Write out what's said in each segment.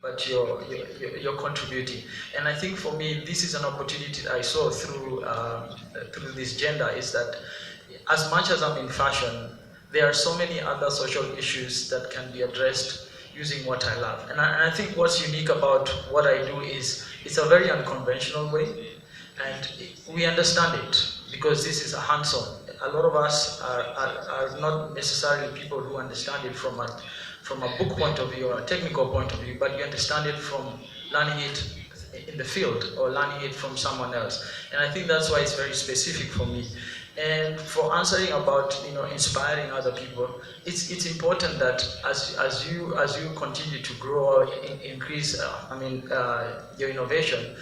but you're contributing. And I think for me, this is an opportunity I saw through this gender, is that as much as I'm in fashion, there are so many other social issues that can be addressed using what I love. And I think what's unique about what I do is it's a very unconventional way, and we understand it because this is a hands-on. A lot of us are not necessarily people who understand it from a book point of view or a technical point of view, but you understand it from learning it in the field or learning it from someone else. And I think that's why it's very specific for me. And for answering about inspiring other people, it's important that as you continue to grow or increase your innovation,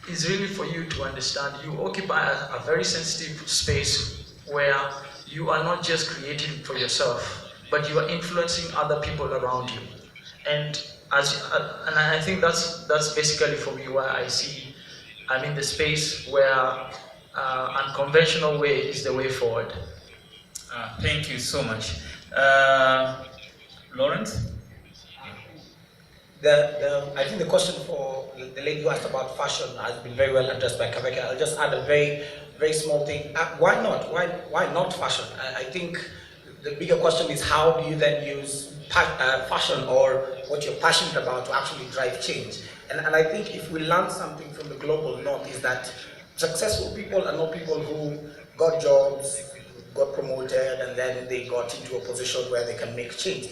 is really for you to understand you occupy a very sensitive space where you are not just creating for yourself, but you are influencing other people around you. And I think that's basically for me why I see I'm in the space where unconventional way is the way forward. Thank you so much. Lawrence? I think the question for the lady who asked about fashion has been very well addressed by Kaveka. I'll just add a very small thing. Why not? Why not fashion? I think the bigger question is how do you then use fashion or what you're passionate about to actually drive change? And I think if we learn something from the global north is that successful people are not people who got jobs, got promoted, and then they got into a position where they can make change.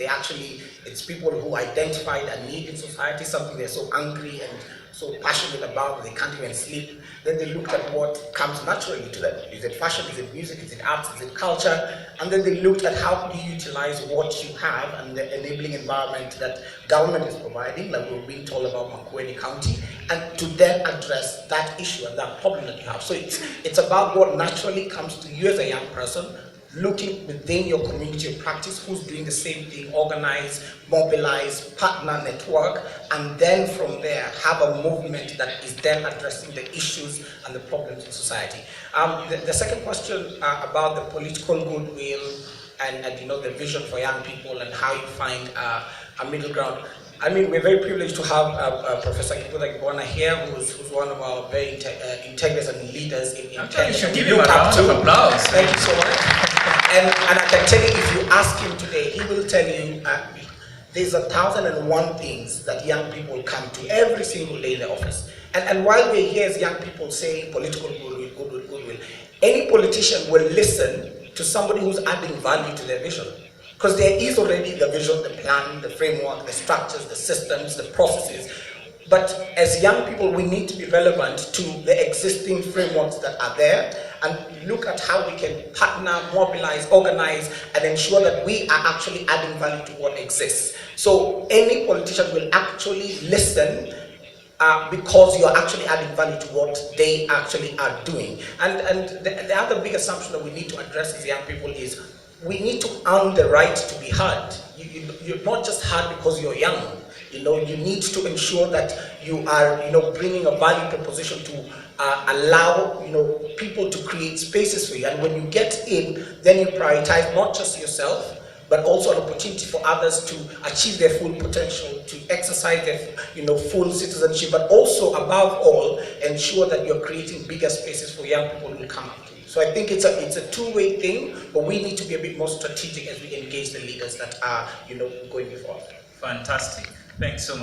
It's people who identified a need in society, something they're so angry and so passionate about that they can't even sleep. Then they looked at what comes naturally to them. Is it fashion, is it music, is it arts, is it culture? And then they looked at how do you utilize what you have and the enabling environment that government is providing, like we're being told about Makueni County, and to then address that issue and that problem that you have. So it's about what naturally comes to you as a young person, looking within your community of practice, who's doing the same thing, organize, mobilize, partner, network, and then from there have a movement that is then addressing the issues and the problems in society. The second question about the political goodwill and the vision for young people and how you find a middle ground. I mean, we're very privileged to have Professor Kibuda Gibwana here, who's one of our very integrous and leaders in Kenya. You should give him a round of applause. Thank you so much. And I can tell you, if you ask him today, he will tell you there's 1,001 things that young people come to every single day in the office. And while we're here as young people saying political goodwill, any politician will listen to somebody who's adding value to their vision. Because there is already the vision, the plan, the framework, the structures, the systems, the processes. But as young people, we need to be relevant to the existing frameworks that are there and look at how we can partner, mobilize, organize, and ensure that we are actually adding value to what exists. So any politician will actually listen because you're actually adding value to what they actually are doing. And the other big assumption that we need to address as young people is we need to earn the right to be heard. You're not just heard because you're young. You need to ensure that you are, bringing a value proposition to allow, people to create spaces for you. And when you get in, then you prioritize not just yourself, but also an opportunity for others to achieve their full potential, to exercise their, full citizenship, but also, above all, ensure that you're creating bigger spaces for young people who come up to you. So I think it's a two-way thing, but we need to be a bit more strategic as we engage the leaders that are, going before us. Fantastic. Thanks so much.